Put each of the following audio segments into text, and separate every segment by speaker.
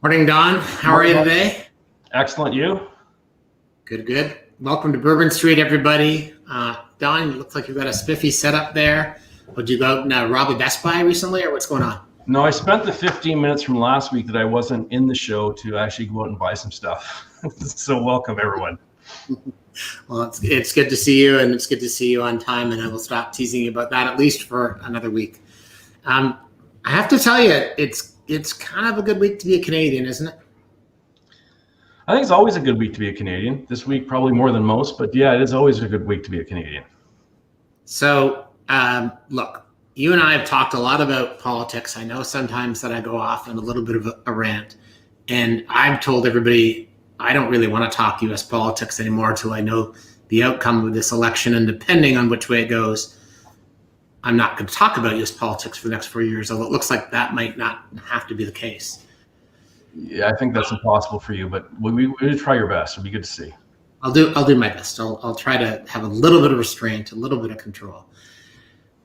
Speaker 1: Morning, Don. How are you today?
Speaker 2: Excellent. You?
Speaker 1: Good, good. Welcome to Bourbon Street, everybody. Don, it looks like you've got a spiffy setup there. Would you go out and rob a Best Buy recently, or what's going on?
Speaker 2: No, I spent the 15 minutes from last week that I wasn't in the show to actually go out and buy some stuff. So welcome, everyone.
Speaker 1: Well, it's good to see you, and it's good to see you on time, and I will stop teasing you about that at least for another week. I have to tell you, it's kind of a good week to be a Canadian, isn't it?
Speaker 2: I think it's always a good week to be a Canadian. This week, probably more than most, but yeah, it is always a good week to be a Canadian.
Speaker 1: So, look, you and I have talked a lot about politics. I know sometimes that I go off on a little bit of a rant, and I've told everybody I don't really want to talk U.S. politics anymore until I know the outcome of this election, and depending on which way it goes, I'm not going to talk about U.S. politics for the next 4 years, although it looks like that might not have to be the case.
Speaker 2: Yeah, I think that's impossible for you, but we try your best. It'll be good to see.
Speaker 1: I'll do my best. I'll try to have a little bit of restraint, a little bit of control.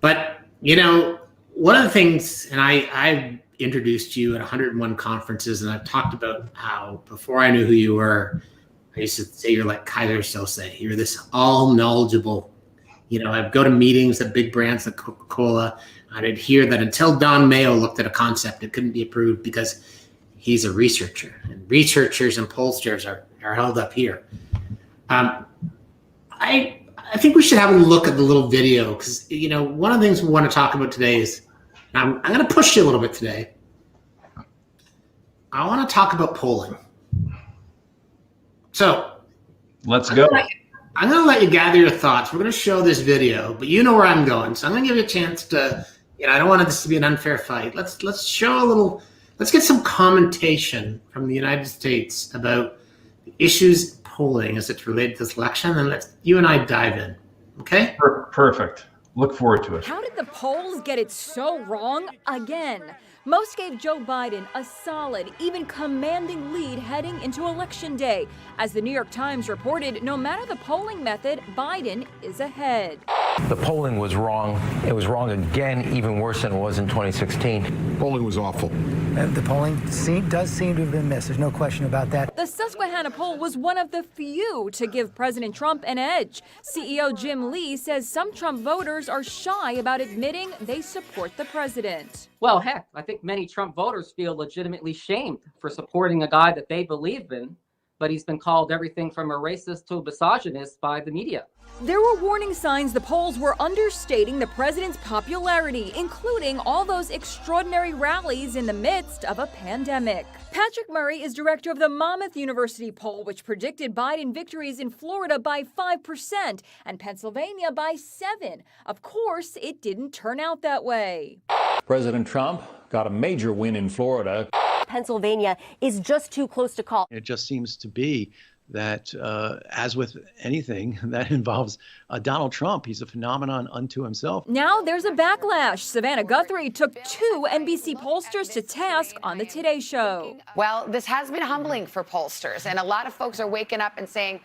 Speaker 1: But, you know, one of the things, and I've introduced you at 101 conferences, and I've talked about how before I knew who you were, I used to say you're like Kaiser Sose. You're this all knowledgeable. You know, I'd go to meetings at big brands like Coca-Cola, and I'd hear that until Don Mayo looked at a concept, it couldn't be approved because he's a researcher, and researchers and pollsters are held up here. I think we should have a look at the little video because, you know, one of the things we want to talk about today is, I'm going to push you a little bit today. I want to talk about polling. So
Speaker 2: let's go.
Speaker 1: I'm going to let you gather your thoughts. We're going to show this video, but you know where I'm going. So I'm going to give you a chance to, you know, I don't want this to be an unfair fight. Let's show a little, let's get some commentation from the United States about the issues polling as it's related to this election, and you and I dive in. Okay?
Speaker 2: Perfect. Look forward to it.
Speaker 3: How did the polls get it so wrong again? Most gave Joe Biden a solid, even commanding lead heading into Election Day. As the New York Times reported, no matter the polling method, Biden is ahead.
Speaker 4: The polling was wrong. It was wrong again, even worse than it was in 2016.
Speaker 5: Polling was awful.
Speaker 6: The polling does seem to have been missed. There's no question about that.
Speaker 3: The Susquehanna poll was one of the few to give President Trump an edge. CEO Jim Lee says some Trump voters are shy about admitting they support the president.
Speaker 7: Well, heck, I think many Trump voters feel legitimately shamed for supporting a guy that they believe in, but he's been called everything from a racist to a misogynist by the media.
Speaker 3: There were warning signs the polls were understating the president's popularity, including all those extraordinary rallies in the midst of a pandemic. Patrick Murray is director of the Monmouth University poll, which predicted Biden victories in Florida by 5% and Pennsylvania by 7%. Of course, it didn't turn out that way.
Speaker 8: President Trump got a major win in Florida.
Speaker 9: Pennsylvania is just too close to call.
Speaker 10: It just seems to be that, as with anything that involves Donald Trump, he's a phenomenon unto himself.
Speaker 3: Now there's a backlash. Savannah Guthrie took 2 NBC pollsters to task on the Today Show.
Speaker 11: Well, this has been humbling for pollsters, and a lot of folks are waking up and saying,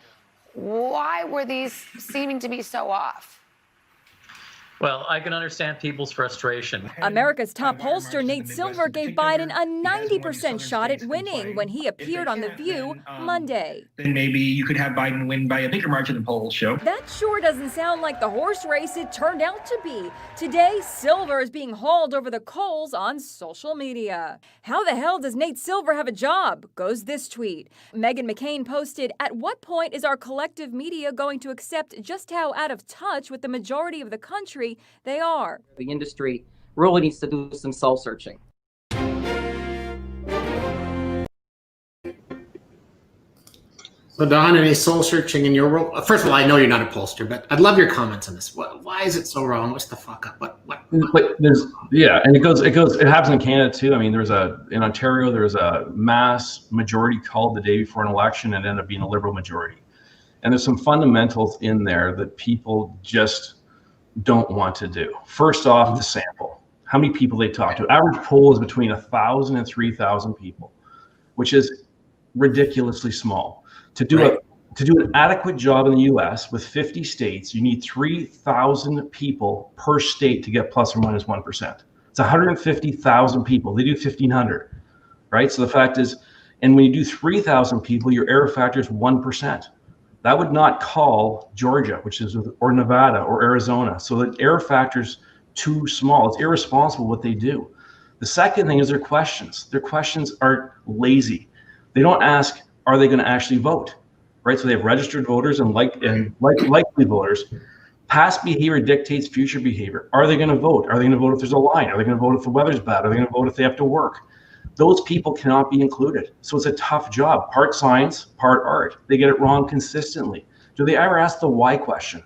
Speaker 11: why were these seeming to be so off?
Speaker 12: Well, I can understand people's frustration.
Speaker 3: America's top pollster Nate Silver gave Biden a 90% shot at winning when he appeared on The View Monday.
Speaker 13: Then maybe you could have Biden win by a bigger margin than polls show.
Speaker 3: That sure doesn't sound like the horse race it turned out to be. Today, Silver is being hauled over the coals on social media. How the hell does Nate Silver have a job? Goes this tweet. Meghan McCain posted, "At what point is our collective media going to accept just how out of touch with the majority of the country they are?"
Speaker 7: The industry really needs to do some soul-searching.
Speaker 1: So, Don, any soul searching in your world? First of all, I know you're not a pollster, but I'd love your comments on this. Why is it so wrong? What's the fuck up? What?
Speaker 2: But it happens in Canada too. I mean, in Ontario, there's a mass majority called the day before an election and ended up being a Liberal majority. And there's some fundamentals in there that people just don't want to do. First off, the sample. How many people they talk to? Average poll is between 1,000 and 3,000 people, which is ridiculously small. To do an adequate job in the U.S. with 50 states, you need 3,000 people per state to get plus or minus 1%. It's 150,000 people. They do 1,500, right? So the fact is, And when you do 3,000 people, your error factor is 1%. That would not call Georgia, or Nevada or Arizona. So the error factor is too small. It's irresponsible what they do. The second thing is their questions. Their questions are lazy. They don't ask, are they going to actually vote? Right? So they have registered voters and likely voters. Past behavior dictates future behavior. Are they going to vote? Are they going to vote if there's a line? Are they going to vote if the weather's bad? Are they going to vote if they have to work? Those people cannot be included. So it's a tough job. Part science, part art. They get it wrong consistently. Do they ever ask the why question?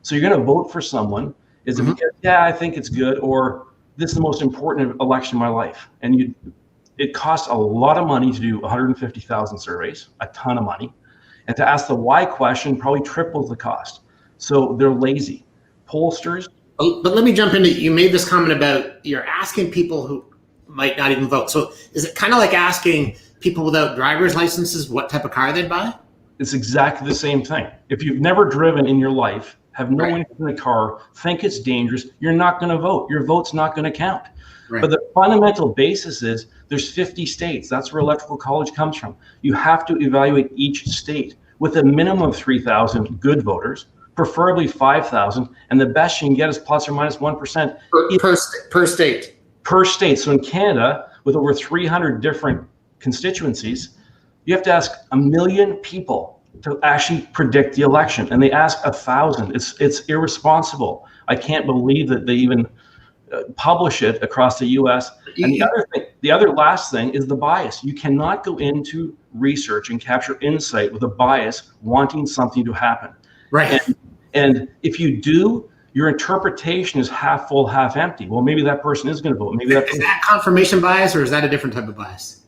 Speaker 2: So you're going to vote for someone. Is it because, yeah, I think it's good, or this is the most important election of my life? And it costs a lot of money to do 150,000 surveys, a ton of money. And to ask the why question probably triples the cost. So they're lazy. Pollsters.
Speaker 1: But let me jump into, you made this comment about you're asking people who might not even vote. So is it kind of like asking people without driver's licenses what type of car they'd buy?
Speaker 2: It's exactly the same thing. If you've never driven in your life, have no interest in the car, think it's dangerous, you're not going to vote. Your vote's not going to count. Right. But the fundamental basis is there's 50 states. That's where electoral college comes from. You have to evaluate each state with a minimum of 3,000 good voters, preferably 5,000, and the best you can get is plus or minus 1%
Speaker 1: per state.
Speaker 2: Per state. So in Canada, with over 300 different constituencies, you have to ask 1 million people to actually predict the election, and they ask 1,000. It's irresponsible. I can't believe that they even publish it across the U.S. And the other last thing is the bias. You cannot go into research and capture insight with a bias wanting something to happen.
Speaker 1: Right.
Speaker 2: And if you do, your interpretation is half full, half empty. Well, maybe that person is going to vote. Maybe
Speaker 1: is that confirmation bias, or is that a different type of bias?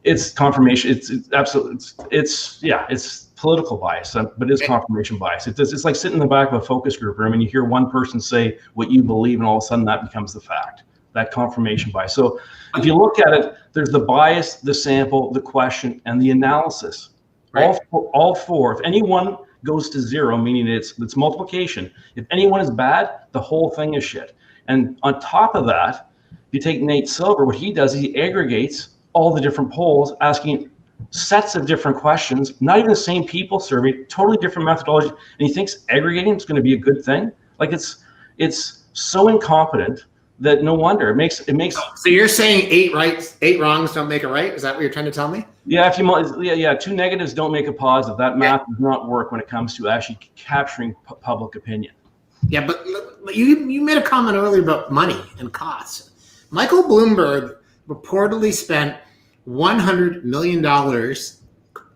Speaker 2: It's confirmation. It's absolutely. It's political bias, but it's confirmation bias. It's like sitting in the back of a focus group room and you hear one person say what you believe, and all of a sudden that becomes the fact. That confirmation bias. So if you look at it, there's the bias, the sample, the question, and the analysis. Right. All four. If anyone goes to zero, meaning it's multiplication. If anyone is bad, the whole thing is shit. And on top of that, if you take Nate Silver, what he does is he aggregates all the different polls, asking sets of different questions, not even the same people surveyed, totally different methodology, and he thinks aggregating is going to be a good thing. Like it's so incompetent that no wonder it makes.
Speaker 1: So you're saying 8 wrongs don't make it right? Is that what you're trying to tell me?
Speaker 2: Yeah, two negatives don't make a positive. That math does not work when it comes to actually capturing public opinion.
Speaker 1: Yeah, but you made a comment earlier about money and costs. Michael Bloomberg reportedly spent $100 million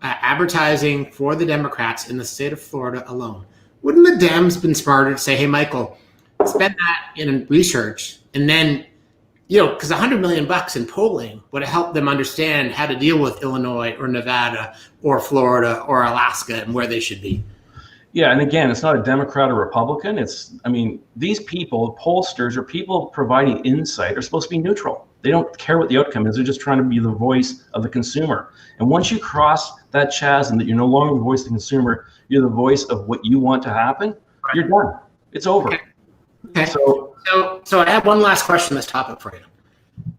Speaker 1: advertising for the Democrats in the state of Florida alone. Wouldn't the Dems been smarter to say, hey, Michael, spend that in research, and then, because $100 million in polling would have helped them understand how to deal with Illinois or Nevada or Florida or Alaska and where they should be.
Speaker 2: Yeah, and again, it's not a Democrat or Republican. These people, pollsters, or people providing insight, are supposed to be neutral. They don't care what the outcome is. They're just trying to be the voice of the consumer. And once you cross that chasm, that you're no longer the voice of the consumer, you're the voice of what you want to happen, you're done. It's over.
Speaker 1: Okay. So I have one last question on this topic for you.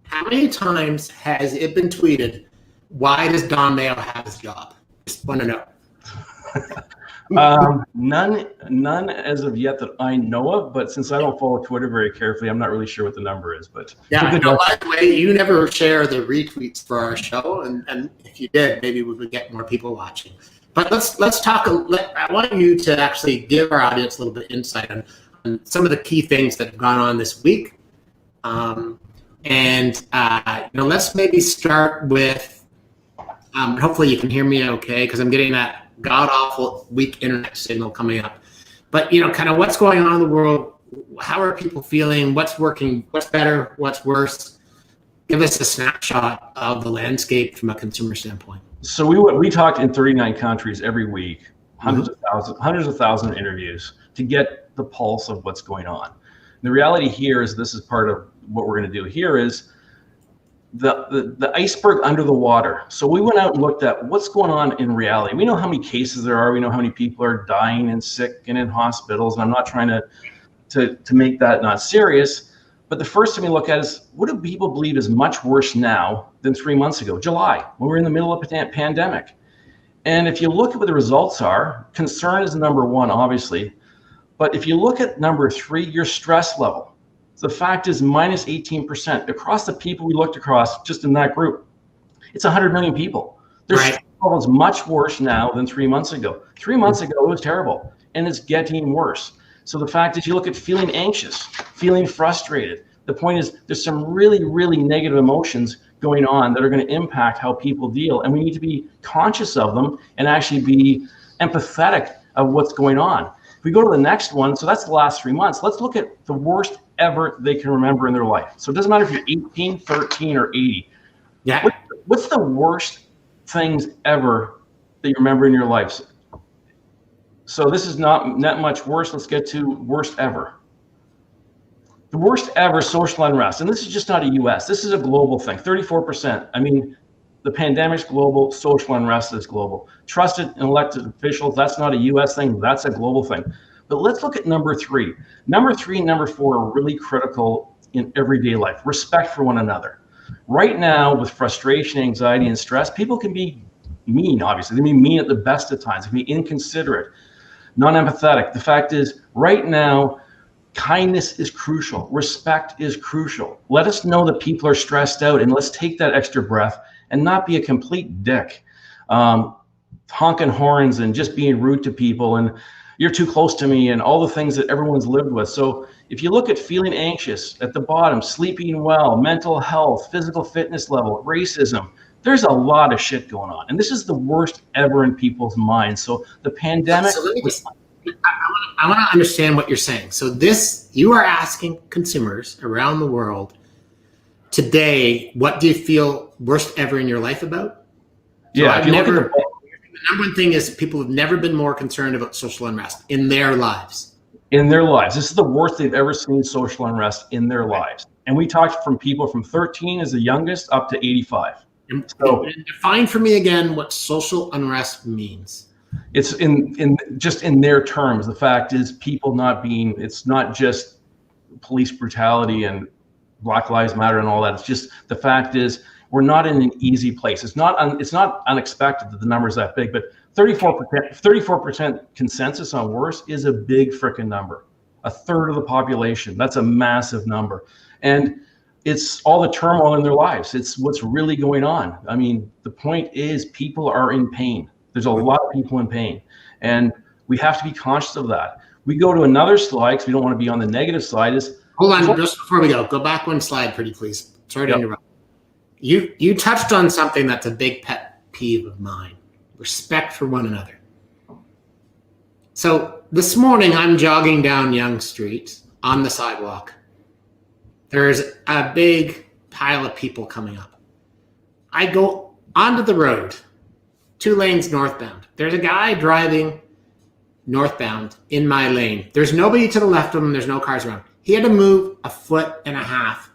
Speaker 1: How many times has it been tweeted, why does Don Mayo have his job? Just want to know.
Speaker 2: None as of yet that I know of, but since I don't follow Twitter very carefully, I'm not really sure what the number is. But
Speaker 1: yeah, by the way, you never share the retweets for our show, and if you did, maybe we would get more people watching. But let's talk. I want you to actually give our audience a little bit of insight on some of the key things that have gone on this week, let's maybe start with. Hopefully, you can hear me okay, because I'm getting that god-awful weak internet signal coming up. But, kind of what's going on in the world, how are people feeling, what's working, what's better, what's worse? Give us a snapshot of the landscape from a consumer standpoint.
Speaker 2: So we talked in 39 countries every week, hundreds of thousands of interviews to get the pulse of what's going on. And the reality here is, this is part of what we're going to do here, is the iceberg under the water. So we went out and looked at what's going on in reality. We know how many cases there are. We know how many people are dying and sick and in hospitals. And I'm not trying to make that not serious, But the first thing we look at is, what do people believe is much worse now than 3 months ago, July, when we were in the middle of a pandemic? And if you look at what the results are, concern is number one, obviously. But if you look at number 3, your stress level, the fact is minus 18%. Across the people we looked across, just in that group, it's 100 million people. Their stress level is much worse now than 3 months ago. 3 months ago, it was terrible, and it's getting worse. So the fact is, you look at feeling anxious, feeling frustrated. The point is, there's some really, really negative emotions going on that are going to impact how people deal, and we need to be conscious of them and actually be empathetic of what's going on. If we go to the next one, so that's the last 3 months, let's look at the worst ever they can remember in their life. So it doesn't matter if you're 18, 13, or 80.
Speaker 1: Yeah.
Speaker 2: What's the worst things ever that you remember in your life? So this is not much worse. Let's get to worst ever. The worst ever social unrest, and this is just not a US, this is a global thing, 34%. I mean, the pandemic's global, social unrest is global. Trusted and elected officials, that's not a US thing, that's a global thing. But let's look at number 3. Number 3 and number 4 are really critical in everyday life. Respect for one another. Right now, with frustration, anxiety, and stress, people can be mean, obviously. They can be mean at the best of times. They can be inconsiderate, non-empathetic. The fact is, right now, kindness is crucial. Respect is crucial. Let us know that people are stressed out, and let's take that extra breath and not be a complete dick, honking horns and just being rude to people and you're too close to me and all the things that everyone's lived with. So if you look at feeling anxious at the bottom, sleeping well, mental health, physical fitness level, racism, there's a lot of shit going on. And this is the worst ever in people's minds. So the pandemic...
Speaker 1: So let me just, I want to understand what you're saying. So this, you are asking consumers around the world today, what do you feel worst ever in your life about? So
Speaker 2: yeah,
Speaker 1: the number one thing is people have never been more concerned about social unrest in their lives.
Speaker 2: In their lives. This is the worst they've ever seen social unrest in their lives. And we talked from people from 13 as the youngest up to 85.
Speaker 1: So define for me again what social unrest means.
Speaker 2: It's in just in their terms. The fact is people not being, it's not just police brutality and Black Lives Matter and all that. It's just the fact is we're not in an easy place. It's not unexpected that the number is that big, but 34% consensus on worse is a big frickin' number. A third of the population. That's a massive number. And it's all the turmoil in their lives. It's what's really going on. I mean, the point is people are in pain. There's a lot of people in pain. And we have to be conscious of that. We go to another slide because we don't want to be on the negative side.
Speaker 1: Hold on, just before we go back one slide pretty please. Sorry to interrupt. You touched on something that's a big pet peeve of mine. Respect for one another. So this morning I'm jogging down Yonge Street on the sidewalk. There's a big pile of people coming up. I go onto the road, 2 lanes northbound. There's a guy driving northbound in my lane. There's nobody to the left of him. There's no cars around. He had to move 1.5 feet.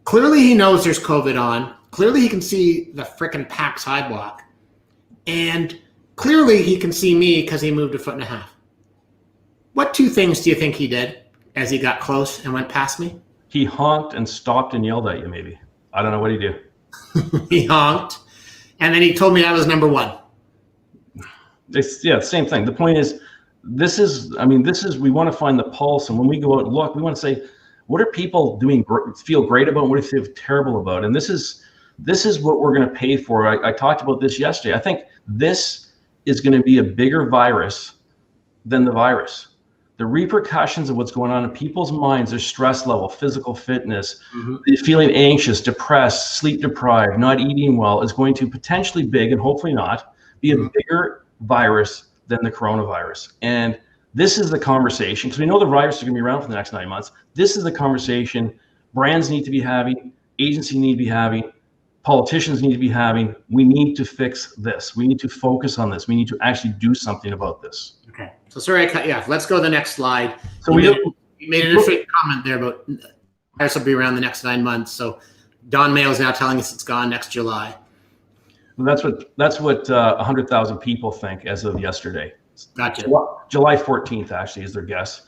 Speaker 1: Clearly he knows there's COVID on. Clearly he can see the frickin' packed sidewalk. And clearly he can see me because he moved 1.5 feet. What 2 things do you think he did as he got close and went past me?
Speaker 2: He honked and stopped and yelled at you, maybe. I don't know what he did.
Speaker 1: He honked. And then he told me I was number 1.
Speaker 2: Yeah, same thing. The point is, we want to find the pulse. And when we go out and look, we want to say, what are people feel great about? What do they feel terrible about? And this is what we're going to pay for. I talked about this yesterday. I think this is going to be a bigger virus than the virus. The repercussions of what's going on in people's minds, their stress level, physical fitness, feeling anxious, depressed, sleep deprived, not eating well, is going to potentially and hopefully not, be a bigger virus than the coronavirus. And this is the conversation, because we know the virus is going to be around for the next 9 months. This is the conversation brands need to be having, agencies need to be having, politicians need to be having. We need to fix this. We need to focus on this. We need to actually do something about this.
Speaker 1: Okay. So sorry I cut you off. Let's go to the next slide.
Speaker 2: So
Speaker 1: you made an interesting comment there about this will be around the next 9 months. So Don Mayo is now telling us it's gone next July.
Speaker 2: Well, that's what 100,000 people think as of yesterday.
Speaker 1: Gotcha.
Speaker 2: July 14th actually is their guess.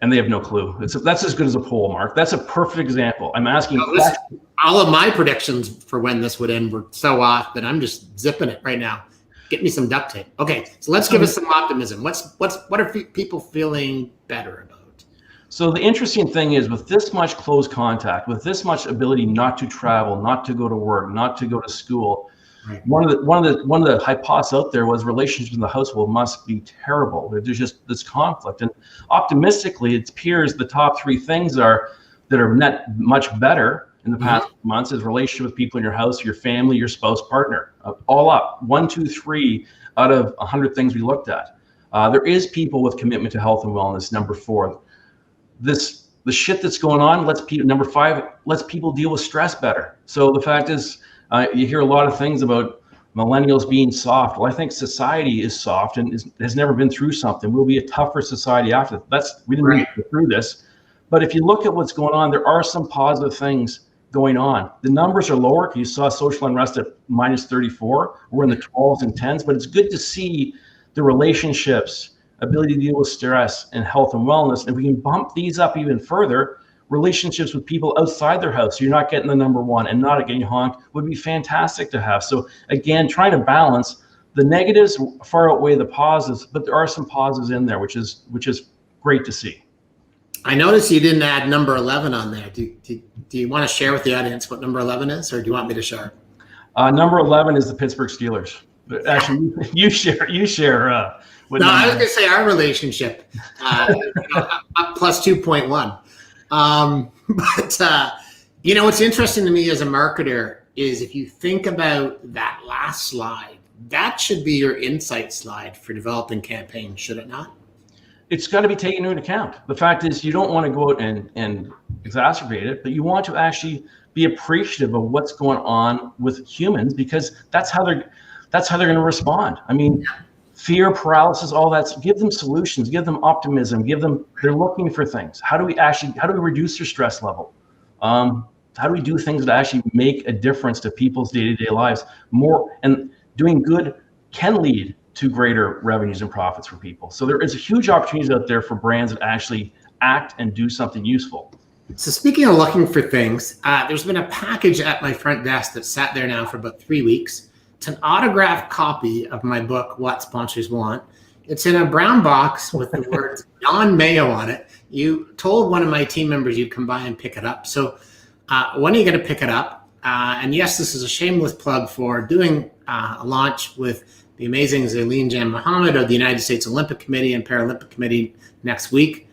Speaker 2: and they have no clue. That's as good as a poll, Mark. That's a perfect example. I'm asking.
Speaker 1: All of my predictions for when this would end were so off that I'm just zipping it right now. Get me some duct tape. Okay, so let's give us some optimism. What are people feeling better about?
Speaker 2: So the interesting thing is, with this much close contact, with this much ability not to travel, not to go to work, not to go to school, right. one of the hypotheses out there was relationships in the household must be terrible. There's just this conflict, and optimistically, it appears the top three things that are net much better in the past months is relationship with people in your house, your family, your spouse, partner, all up 1, 2, 3 out of 100 things we looked at. There is people with commitment to health and wellness. Number 4. The shit that's going on number 5 lets people deal with stress better. So the fact is, you hear a lot of things about millennials being soft. Well, I think society is soft and has never been through something. We'll be a tougher society after that. We didn't need to go through this. But if you look at what's going on, there are some positive things going on. The numbers are lower. You saw social unrest at -34. We're in the 12s and 10s, but it's good to see the relationships, ability to deal with stress and health and wellness. If we can bump these up even further, relationships with people outside their house, so you're not getting the number 1 and not getting honked, would be fantastic to have. So again, trying to balance the negatives far outweigh the positives, but there are some positives in there, which is great to see.
Speaker 1: I noticed you didn't add number 11 on there. Do you want to share with the audience what number 11 is, or do you want me to share?
Speaker 2: Number 11 is the Pittsburgh Steelers. But actually, you share.
Speaker 1: No, I was going to say our relationship, up plus 2.1. But what's interesting to me as a marketer is if you think about that last slide, that should be your insight slide for developing campaigns, should it not?
Speaker 2: It's got to be taken into account. The fact is, you don't want to go out and exacerbate it, but you want to actually be appreciative of what's going on with humans, because that's how they're going to respond. I mean, fear, paralysis, all that. Give them solutions. Give them optimism. They're looking for things. How do we reduce their stress level? How do we do things that actually make a difference to people's day-to-day lives? More, and doing good can lead to greater revenues and profits for people. So there is a huge opportunities out there for brands that actually act and do something useful.
Speaker 1: So speaking of looking for things, there's been a package at my front desk that sat there now for about 3 weeks. It's an autographed copy of my book, What Sponsors Want. It's in a brown box with the words Don Mayo on it. You told one of my team members you'd come by and pick it up. So when are you going to pick it up? And yes, this is a shameless plug for doing a launch with the amazing Zaileen Jan Mohammed of the United States Olympic Committee and Paralympic Committee next week.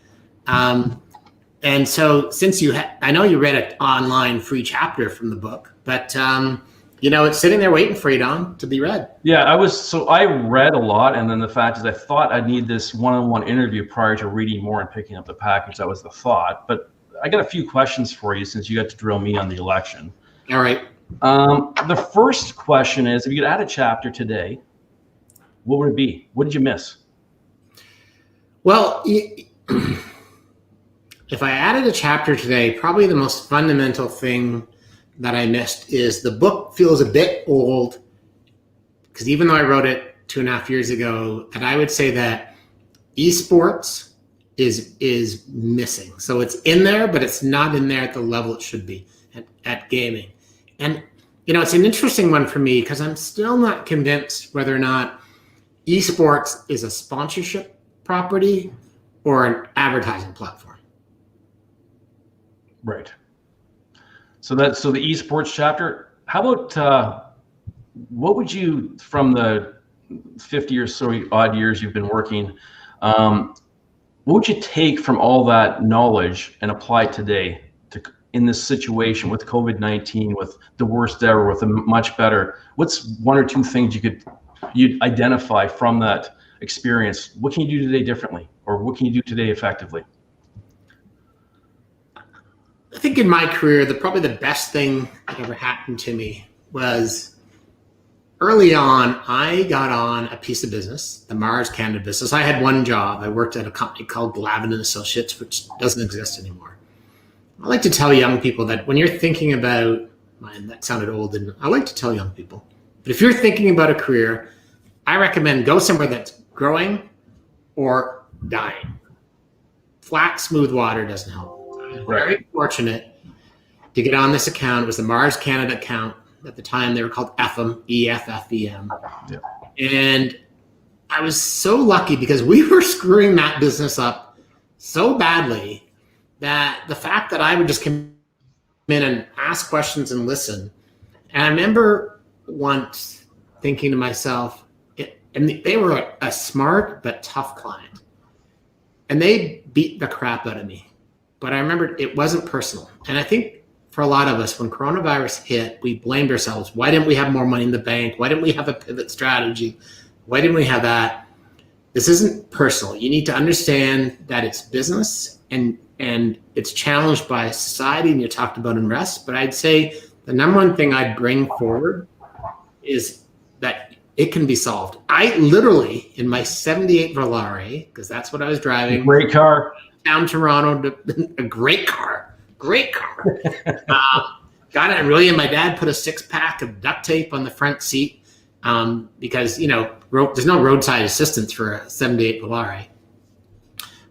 Speaker 1: And so since I know you read an online free chapter from the book, but it's sitting there waiting for you, Don, to be read.
Speaker 2: Yeah, I read a lot. And then the fact is I thought I'd need this one-on-one interview prior to reading more and picking up the package. That was the thought. But I got a few questions for you since you got to drill me on the election.
Speaker 1: All right.
Speaker 2: The first question is, if you could add a chapter today, what would it be? What did you miss?
Speaker 1: Well, if I added a chapter today, probably the most fundamental thing that I missed is the book feels a bit old, because even though I wrote it 2.5 years ago, and I would say that esports is missing. So it's in there, but it's not in there at the level it should be at gaming. And it's an interesting one for me because I'm still not convinced whether or not esports is a sponsorship property or an advertising platform.
Speaker 2: Right. So the esports chapter, how about what would you, from the 50 or so odd years you've been working, what would you take from all that knowledge and apply today in this situation with COVID-19, with the worst ever, with a much better? What's 1 or 2 things you'd identify from that experience? What can you do today differently, or what can you do today effectively?
Speaker 1: I think in my career, probably the best thing that ever happened to me was early on, I got on a piece of business, the Mars Canada business. I had one job. I worked at a company called Glavin & Associates, which doesn't exist anymore. I like to tell young people that when you're thinking about, that sounded old, and I like to tell young people, but if you're thinking about a career, I recommend go somewhere that's growing or dying. flat, smooth water doesn't help. I was very fortunate to get on this account. It was the Mars Canada account. At the time, they were called EFFEM, E-F-F-E-M. Yeah. And I was so lucky because we were screwing that business up so badly that the fact that I would just come in and ask questions and listen. And I remember once thinking to myself, and they were a smart but tough client. And they beat the crap out of me. But I remember it wasn't personal. And I think for a lot of us, when coronavirus hit, we blamed ourselves. Why didn't we have more money in the bank? Why didn't we have a pivot strategy? Why didn't we have that? This isn't personal. You need to understand that it's business and it's challenged by society, and you talked about unrest. But I'd say the number one thing I'd bring forward is that it can be solved. I literally, in my 78 Volare, because that's what I was driving.
Speaker 2: Great car.
Speaker 1: Down Toronto, a great car. Got it really, and my dad put a 6-pack of duct tape on the front seat because, there's no roadside assistance for a 78 Volare.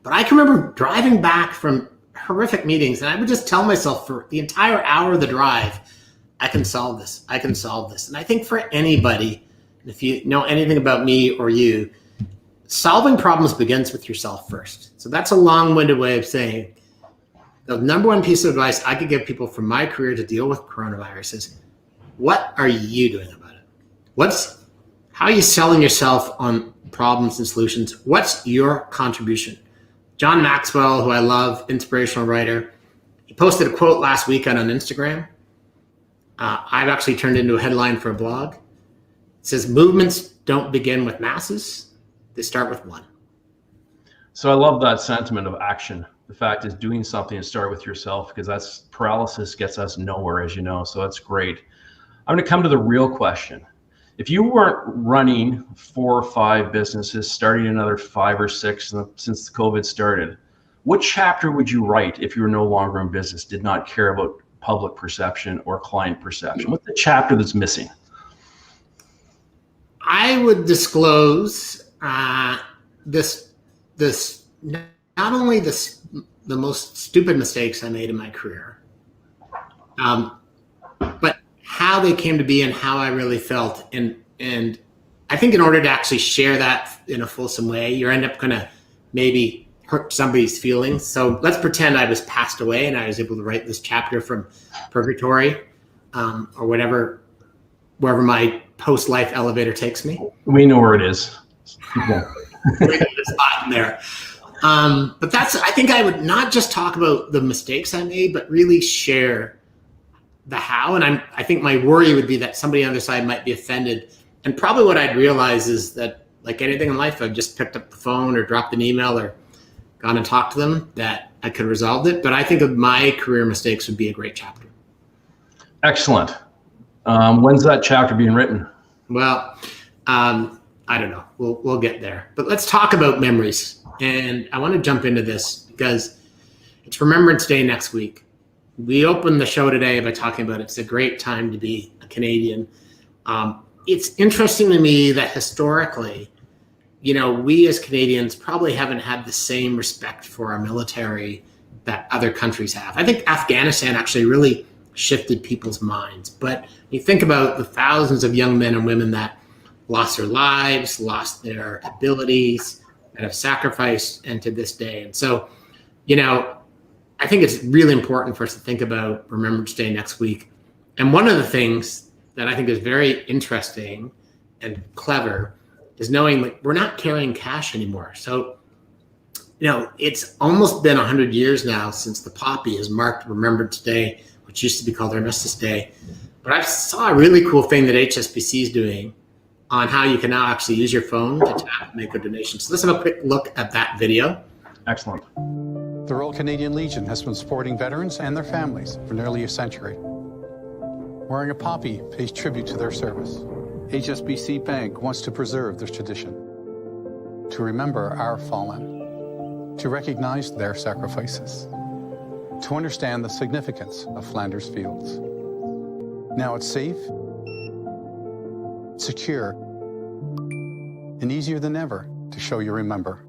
Speaker 1: But I can remember driving back from horrific meetings, and I would just tell myself for the entire hour of the drive, I can solve this. I can solve this. And I think for anybody, if you know anything about me or you, solving problems begins with yourself first. So that's a long-winded way of saying the number one piece of advice I could give people from my career to deal with coronavirus is, what are you doing about it? How are you selling yourself on problems and solutions? What's your contribution? John Maxwell, who I love, inspirational writer, he posted a quote last weekend on Instagram. I've actually turned into a headline for a blog. It says, movements don't begin with masses. They start with one.
Speaker 2: So I love that sentiment of action. The fact is doing something and start with yourself, because that's paralysis gets us nowhere, as you know. So that's great. I'm going to come to the real question. If you weren't running 4 or 5 businesses, starting another 5 or 6 since COVID started, what chapter would you write if you were no longer in business, did not care about public perception or client perception? What's the chapter that's missing?
Speaker 1: I would disclose this not only the most stupid mistakes I made in my career, but how they came to be and how I really felt. And I think in order to actually share that in a fulsome way, you end up going to maybe hurt somebody's feelings. So let's pretend I was passed away and I was able to write this chapter from purgatory or wherever my post-life elevator takes me.
Speaker 2: We know where it is.
Speaker 1: Yeah. Spot in there. But I think I would not just talk about the mistakes I made, but really share the how. And I think my worry would be that somebody on the other side might be offended. And probably what I'd realize is that, like anything in life, I've just picked up the phone or dropped an email or gone and talked to them, that I could have resolved it. But I think of my career mistakes would be a great chapter.
Speaker 2: Excellent. When's that chapter being written?
Speaker 1: Well, I don't know. We'll get there. But let's talk about memories. And I want to jump into this because it's Remembrance Day next week. We opened the show today by talking about it's a great time to be a Canadian. It's interesting to me that historically, we as Canadians probably haven't had the same respect for our military that other countries have. I think Afghanistan actually really shifted people's minds. But you think about the thousands of young men and women that lost their lives, lost their abilities, that have sacrificed, and to this day. And so, I think it's really important for us to think about Remembrance Day next week. And one of the things that I think is very interesting and clever is knowing we're not carrying cash anymore. So, it's almost been 100 years now since the poppy has marked Remembrance Day, which used to be called Armistice Day. But I saw a really cool thing that HSBC is doing on how you can now actually use your phone to tap and make a donation. So let's have a quick look at that video.
Speaker 2: Excellent.
Speaker 5: The Royal Canadian Legion has been supporting veterans and their families for nearly a century. Wearing a poppy pays tribute to their service. HSBC Bank wants to preserve this tradition, to remember our fallen, to recognize their sacrifices, to understand the significance of Flanders Fields. Now it's safe, secure, and easier than ever to show you remember.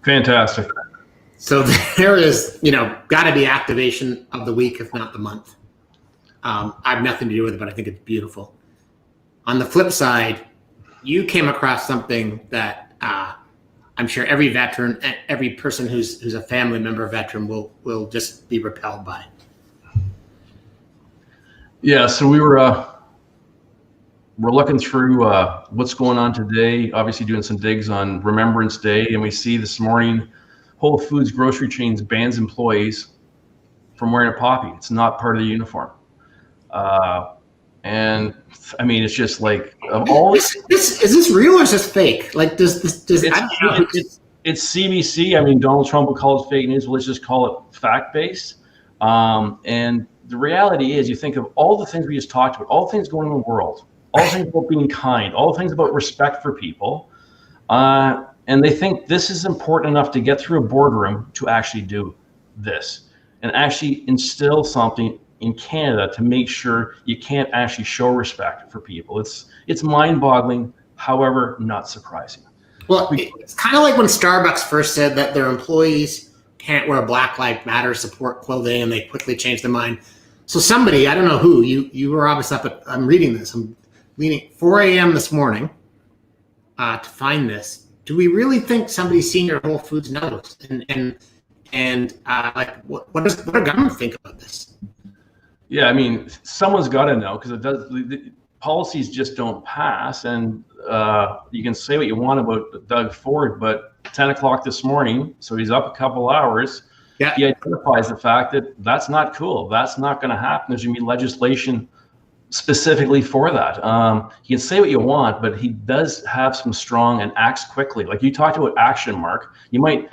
Speaker 2: Fantastic.
Speaker 1: So there is, got to be activation of the week, if not the month. I have nothing to do with it, but I think it's beautiful. On the flip side, you came across something that I'm sure every veteran, every person who's a family member veteran will just be repelled by.
Speaker 2: Yeah, so we're looking through what's going on today, obviously doing some digs on Remembrance Day, and we see this morning Whole Foods grocery chains bans employees from wearing a poppy. It's not part of the uniform. And I mean, it's just like of all.
Speaker 1: Is this real or is this fake? Like, does
Speaker 2: it's CBC. I mean, Donald Trump will call it fake news. Well, let's just call it fact-based. And the reality is, you think of all the things we just talked about, all the things going on in the world, all the things about being kind, all the things about respect for people, and they think this is important enough to get through a boardroom to actually do this and actually instill something in Canada to make sure you can't actually show respect for people. It's mind-boggling, however, not surprising.
Speaker 1: Well, it's kind of like when Starbucks first said that their employees can't wear Black Lives Matter support clothing, and they quickly changed their mind. So somebody, I don't know who, you were obviously up at, I'm reading this, I'm leaning 4 a.m. this morning to find this. Do we really think somebody senior at Whole Foods knows? And like, what does the government think about this?
Speaker 2: Yeah, I mean, someone's got to know, because it does. The policies just don't pass, and you can say what you want about Doug Ford, but 10 o'clock this morning, so he's up a couple hours.
Speaker 1: Yeah,
Speaker 2: he identifies the fact that that's not cool. That's not going to happen. There's going to be legislation specifically for that. You can say what you want, but he does have some strong and acts quickly. Like you talked about action, Mark. You might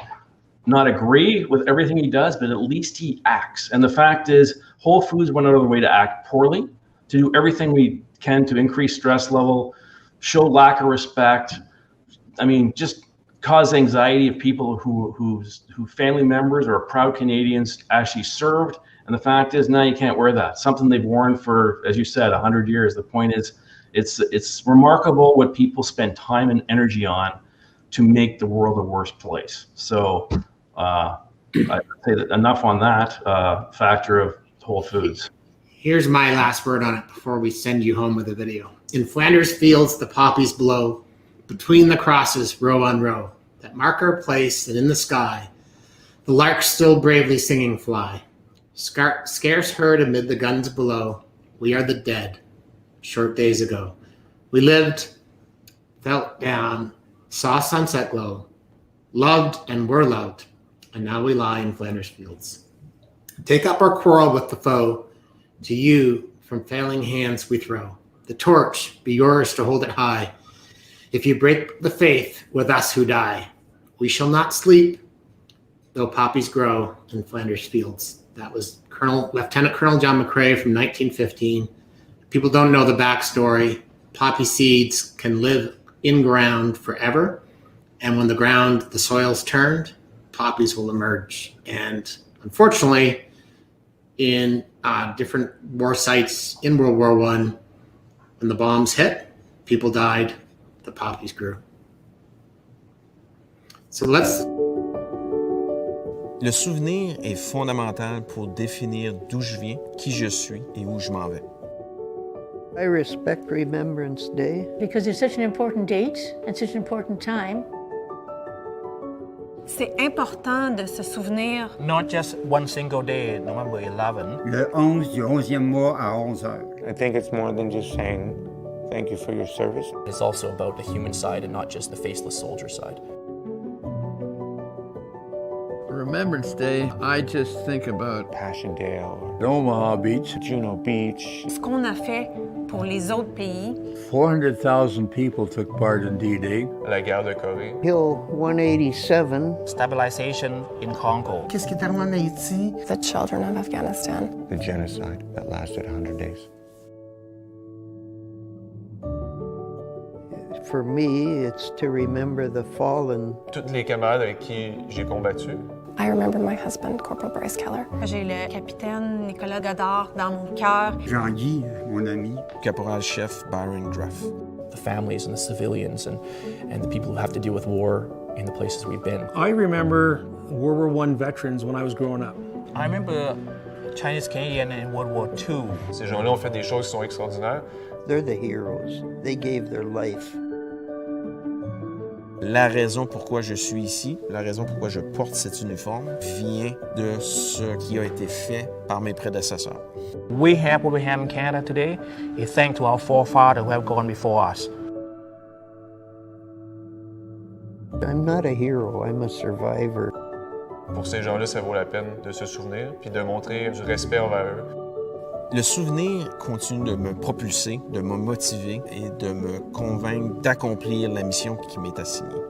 Speaker 2: not agree with everything he does, but at least he acts. And the fact is, Whole Foods went out of their way to act poorly, to do everything we can to increase stress level, show lack of respect. I mean, just cause anxiety of people who family members or proud Canadians actually served. And the fact is, now you can't wear that. Something they've worn for, as you said, 100 years. The point is, it's remarkable what people spend time and energy on to make the world a worse place. So I'd say that enough on that factor of Whole Foods.
Speaker 1: Here's my last word on it before we send you home with a video. In Flanders fields, the poppies blow. Between the crosses, row on row, that mark our place, and in the sky, the larks still bravely singing fly. Scarce heard amid the guns below, we are the dead, short days ago. We lived, felt down, saw sunset glow, loved and were loved, and now we lie in Flanders fields. Take up our quarrel with the foe, to you from failing hands we throw. The torch be yours to hold it high. If you break the faith with us who die, we shall not sleep, though poppies grow in Flanders fields. That was Lieutenant Colonel John McCrae from 1915. People don't know the backstory. Poppy seeds can live in ground forever. And when the soil's turned, poppies will emerge. And unfortunately, in different war sites in World War I, when the bombs hit, people died, the poppies grew. So
Speaker 14: Le souvenir est fondamental pour définir d'où je viens, qui je suis et où je m'en vais.
Speaker 15: I respect Remembrance Day.
Speaker 16: Because it's such an important date and such an important time.
Speaker 17: C'est important de se souvenir.
Speaker 18: Not just one single day, November 11.
Speaker 19: Le 11 du 11e mois à 11h.
Speaker 20: I think it's more than just saying thank you for your service.
Speaker 21: It's also about the human side and not just the faceless soldier side.
Speaker 22: Remembrance Day, I just think about
Speaker 20: Passchendaele,
Speaker 19: Omaha Beach,
Speaker 20: Juno Beach.
Speaker 17: Ce qu'on a fait pour les autres pays.
Speaker 19: 400,000 people took part in D-Day.
Speaker 20: La guerre de Corée.
Speaker 15: Hill 187.
Speaker 18: Stabilization in Congo.
Speaker 23: Qu'est-ce qui est arrivé en Haïti?
Speaker 24: The children of Afghanistan.
Speaker 20: The genocide that lasted 100 days.
Speaker 15: For me, it's to remember the fallen.
Speaker 20: Toutes les camarades avec qui j'ai combattu.
Speaker 24: I remember my husband, Corporal Bryce Keller.
Speaker 17: J'ai le capitaine Nicolas Godard dans mon cœur.
Speaker 19: Jean-Guy, mon ami.
Speaker 14: Caporal-chef Byron Druff.
Speaker 21: The families and the civilians and the people who have to deal with war in the places we've been.
Speaker 4: I remember World War I veterans when I was growing up.
Speaker 18: I remember Chinese Canadian in World War II.
Speaker 6: Ces gens-là ont fait des choses qui sont extraordinaires.
Speaker 15: They're the heroes. They gave their life.
Speaker 14: La raison pourquoi je suis ici, la raison pourquoi je porte cet uniforme, vient de ce qui a été fait par mes prédécesseurs.
Speaker 18: We have what we have in Canada today is thanks to our forefathers who have gone before us.
Speaker 15: I'm not a hero, I'm a survivor.
Speaker 6: Pour ces gens-là, ça vaut la peine de se souvenir puis de montrer du respect envers eux.
Speaker 14: Le souvenir continue de me propulser, de me motiver et de me convaincre d'accomplir la mission qui m'est assignée.